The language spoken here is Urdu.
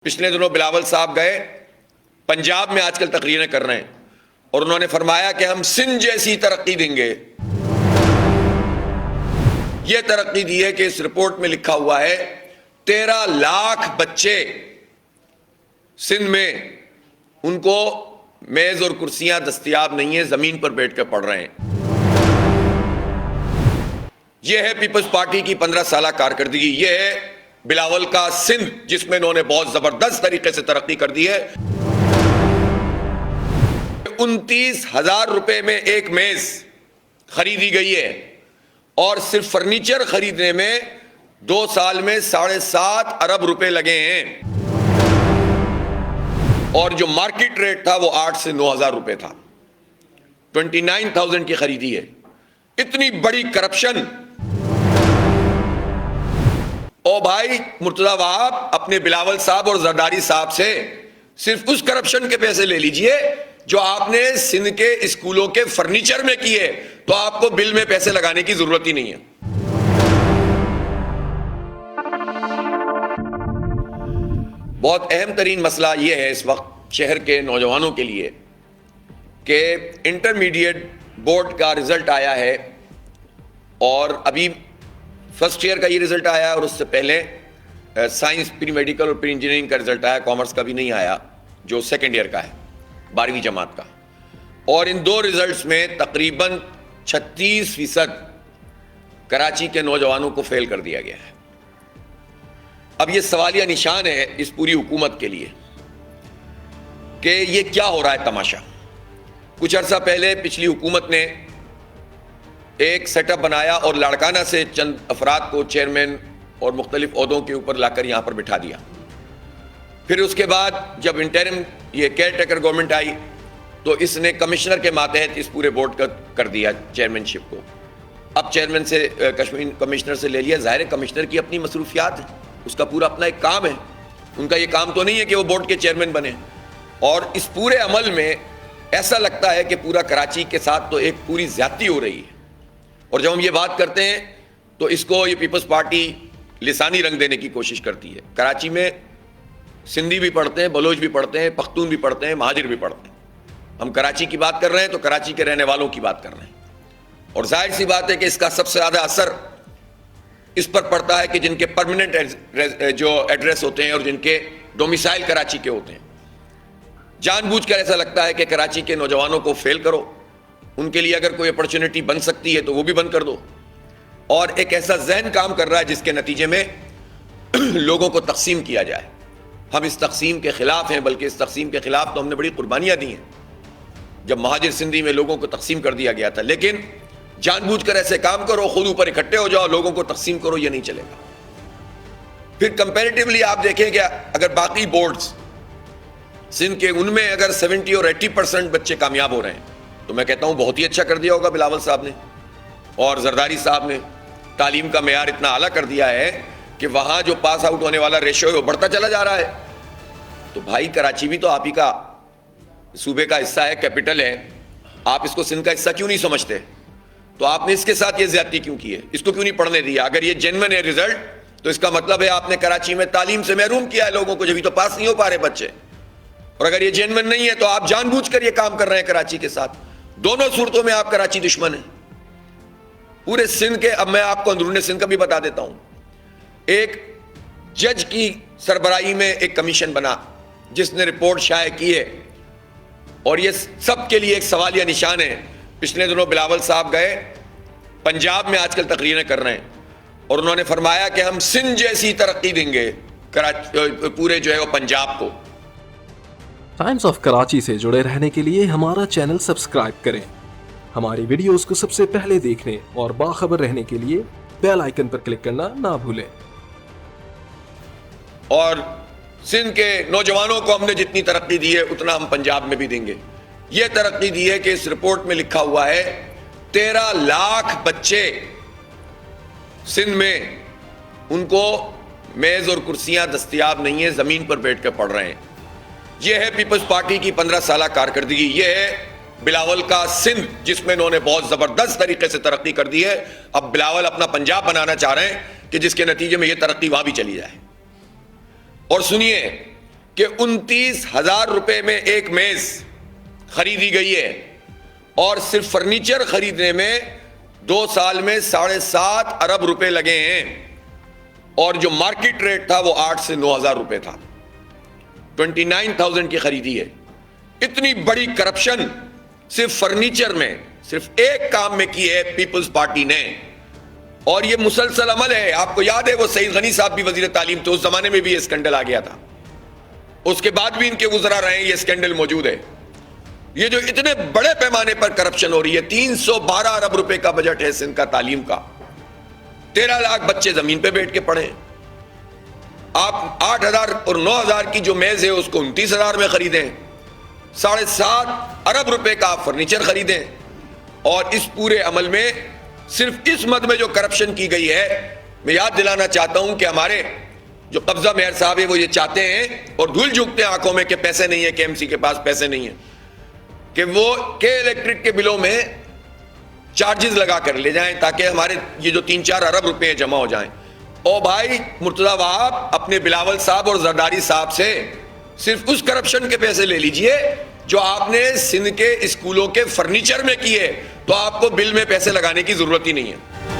پچھلے دنوں بلاول صاحب گئے پنجاب میں، آج کل تقریریں کر رہے ہیں، اور انہوں نے فرمایا کہ ہم سندھ جیسی ترقی دیں گے۔ یہ ترقی دی ہے کہ اس رپورٹ میں لکھا ہوا ہے 13 لاکھ بچے سندھ میں ان کو میز اور کرسیاں دستیاب نہیں ہیں، زمین پر بیٹھ کر پڑھ رہے ہیں۔ یہ ہے پیپلز پارٹی کی 15 سالہ کارکردگی، یہ ہے بلاول کا سندھ جس میں انہوں نے بہت زبردست طریقے سے ترقی کر دی ہے۔ 29,000 روپے میں ایک میز خریدی گئی ہے، اور صرف فرنیچر خریدنے میں 2 سال میں 7.5 ارب روپے لگے ہیں، اور جو مارکیٹ ریٹ تھا وہ 8 سے 9,000 روپے تھا۔ 29,000 کی خریدی ہے۔ اتنی بڑی کرپشن! او بھائی مرتضی وہاب، اپنے بلاول صاحب اور زرداری صاحب سے صرف اس کرپشن کے پیسے لے لیجئے جو آپ نے سندھ کے اسکولوں کے فرنیچر میں کیے، تو آپ کو بل میں پیسے لگانے کی ضرورت ہی نہیں ہے۔ بہت اہم ترین مسئلہ یہ ہے اس وقت شہر کے نوجوانوں کے لیے کہ انٹرمیڈیٹ بورڈ کا رزلٹ آیا ہے، اور ابھی فرسٹ ایئر کا یہ رزلٹ آیا، اور اس سے پہلے سائنس پری میڈیکل اور پری انجینئرنگ کا رزلٹ آیا، کامرس کا بھی نہیں آیا جو سیکنڈ ایئر کا ہے، 12ویں جماعت کا۔ اور ان دو رزلٹس میں تقریباً 36% کراچی کے نوجوانوں کو فیل کر دیا گیا ہے۔ اب یہ سوالیہ نشان ہے اس پوری حکومت کے لیے کہ یہ کیا ہو رہا ہے تماشا۔ کچھ عرصہ پہلے پچھلی حکومت نے ایک سیٹ اپ بنایا اور لاڑکانہ سے چند افراد کو چیئرمین اور مختلف عہدوں کے اوپر لا کر یہاں پر بٹھا دیا۔ پھر اس کے بعد جب انٹرم یہ کیئر ٹیکر گورنمنٹ آئی تو اس نے کمشنر کے ماتحت اس پورے بورڈ کا کر دیا چیئرمین شپ کو۔ اب چیئرمین سے کمشنر سے لے لیا، ظاہر ہے کمشنر کی اپنی مصروفیات ہیں، اس کا پورا اپنا ایک کام ہے، ان کا یہ کام تو نہیں ہے کہ وہ بورڈ کے چیئرمین بنے۔ اور اس پورے عمل میں ایسا لگتا ہے کہ پورا کراچی کے ساتھ تو ایک پوری زیادتی ہو رہی ہے۔ اور جب ہم یہ بات کرتے ہیں تو اس کو یہ پیپلز پارٹی لسانی رنگ دینے کی کوشش کرتی ہے۔ کراچی میں سندھی بھی پڑھتے ہیں، بلوچ بھی پڑھتے ہیں، پختون بھی پڑھتے ہیں، مہاجر بھی پڑھتے ہیں۔ ہم کراچی کی بات کر رہے ہیں تو کراچی کے رہنے والوں کی بات کر رہے ہیں، اور ظاہر سی بات ہے کہ اس کا سب سے زیادہ اثر اس پر پڑتا ہے کہ جن کے پرماننٹ جو ایڈریس ہوتے ہیں اور جن کے ڈومیسائل کراچی کے ہوتے ہیں۔ جان بوجھ کر ایسا لگتا ہے کہ کراچی کے نوجوانوں کو فیل کرو، ان کے لیے اگر کوئی اپرچونٹی بن سکتی ہے تو وہ بھی بند کر دو، اور ایک ایسا ذہن کام کر رہا ہے جس کے نتیجے میں لوگوں کو تقسیم کیا جائے۔ ہم اس تقسیم کے خلاف ہیں، بلکہ اس تقسیم کے خلاف تو ہم نے بڑی قربانیاں دی ہیں جب مہاجر سندھی میں لوگوں کو تقسیم کر دیا گیا تھا، لیکن جان بوجھ کر ایسے کام کرو، خود اوپر اکٹھے ہو جاؤ، لوگوں کو تقسیم کرو، یہ نہیں چلے گا۔ پھر کمپیریٹیولی آپ دیکھیں کہ اگر باقی بورڈز سندھ کے ان میں اگر 70 اور 80% بچے کامیاب ہو رہے ہیں تو میں کہتا ہوں بہت ہی اچھا کر دیا ہوگا بلاول صاحب نے اور زرداری صاحب نے۔ تعلیم کا معیار اتنا اعلیٰ کر دیا ہے کہ وہاں جو پاس آؤٹ ہونے والا ریشو ہے وہ بڑھتا چلا جا رہا ہے۔ تو بھائی کراچی بھی تو آپ ہی کا صوبے کا حصہ ہے، کیپٹل ہے، آپ اس کو سندھ کا حصہ کیوں نہیں سمجھتے؟ تو آپ نے اس کے ساتھ یہ زیادتی کیوں کی ہے؟ اس کو کیوں نہیں پڑھنے دیا؟ اگر یہ جینوئن ہے رزلٹ تو اس کا مطلب ہے آپ نے کراچی میں تعلیم سے محروم کیا ہے لوگوں کو، جبھی تو پاس نہیں ہو پا رہے بچے۔ اور اگر یہ جینوئن نہیں ہے تو آپ جان بوجھ کر یہ کام کر رہے ہیں کراچی کے ساتھ۔ دونوں صورتوں میں آپ کراچی دشمن ہیں پورے سندھ کے۔ اب میں آپ کو اندرون سندھ کا بھی بتا دیتا ہوں۔ ایک جج کی سربراہی میں ایک کمیشن بنا جس نے رپورٹ شائع کی ہے، اور یہ سب کے لیے ایک سوالیہ نشان ہے۔ پچھلے دنوں بلاول صاحب گئے پنجاب میں، آج کل تقریریں کر رہے ہیں، اور انہوں نے فرمایا کہ ہم سندھ جیسی ترقی دیں گے پورے جو ہے وہ پنجاب کو۔ ٹائمز آف کراچی سے جڑے رہنے کے لیے ہمارا چینل سبسکرائب کریں، ہماری ویڈیوز کو سب سے پہلے دیکھنے اور باخبر رہنے کے لیے بیل آئیکن پر کلک کرنا نہ بھولیں۔ اور سندھ کے نوجوانوں کو ہم نے جتنی ترقی دی ہے اتنا ہم پنجاب میں بھی دیں گے۔ یہ ترقی دی ہے کہ اس رپورٹ میں لکھا ہوا ہے 13 لاکھ بچے سندھ میں ان کو میز اور کرسیاں دستیاب نہیں ہیں، زمین پر بیٹھ کر پڑھ رہے ہیں۔ یہ ہے پیپلز پارٹی کی 15 سالہ کارکردگی، یہ ہے بلاول کا سندھ جس میں انہوں نے بہت زبردست طریقے سے ترقی کر دی ہے۔ اب بلاول اپنا پنجاب بنانا چاہ رہے ہیں کہ جس کے نتیجے میں یہ ترقی وہاں بھی چلی جائے۔ اور سنیے، کہ 29,000 روپے میں ایک میز خریدی گئی ہے اور صرف فرنیچر خریدنے میں 2 سال میں 7.5 ارب روپے لگے ہیں اور جو مارکیٹ ریٹ تھا وہ 8 سے 9,000 روپے تھا. 29,000 کی خریدی ہے. اتنی بڑی کرپشن صرف فرنیچر میں صرف ایک کام میں کی ہے پیپلز پارٹی نے, اور یہ مسلسل عمل ہے. آپ کو یاد ہے وہ سعید غنی صاحب بھی وزیر تعلیم تھے, اس زمانے میں بھی یہ اسکینڈل آ گیا تھا, اس کے بعد بھی ان کے وزراء رہے ہیں, یہ اسکینڈل موجود ہے. یہ جو اتنے بڑے پیمانے پر کرپشن ہو رہی ہے, 312 ارب روپے کا بجٹ ہے سندھ کا تعلیم کا, 13 لاکھ بچے زمین پہ بیٹھ کے پڑھیں. آپ 8,000 اور 9,000 کی جو میز ہے اس کو 29,000 میں خریدیں, 7.5 ارب روپے کا فرنیچر خریدیں, اور اس پورے عمل میں صرف اس مد میں جو کرپشن کی گئی ہے, میں یاد دلانا چاہتا ہوں کہ ہمارے جو قبضہ مہر صاحب ہے وہ یہ چاہتے ہیں اور دھول جھونکتے ہیں آنکھوں میں کہ پیسے نہیں ہیں, کہ ایم سی کے پاس پیسے نہیں ہیں, کہ وہ کے الیکٹرک کے بلوں میں چارجز لگا کر لے جائیں تاکہ ہمارے یہ جو 3-4 ارب روپے جمع ہو جائیں. او بھائی مرتضی وہاب اپنے بلاول صاحب اور زرداری صاحب سے صرف اس کرپشن کے پیسے لے لیجئے جو آپ نے سندھ کے اسکولوں کے فرنیچر میں کیے, تو آپ کو بل میں پیسے لگانے کی ضرورت ہی نہیں ہے.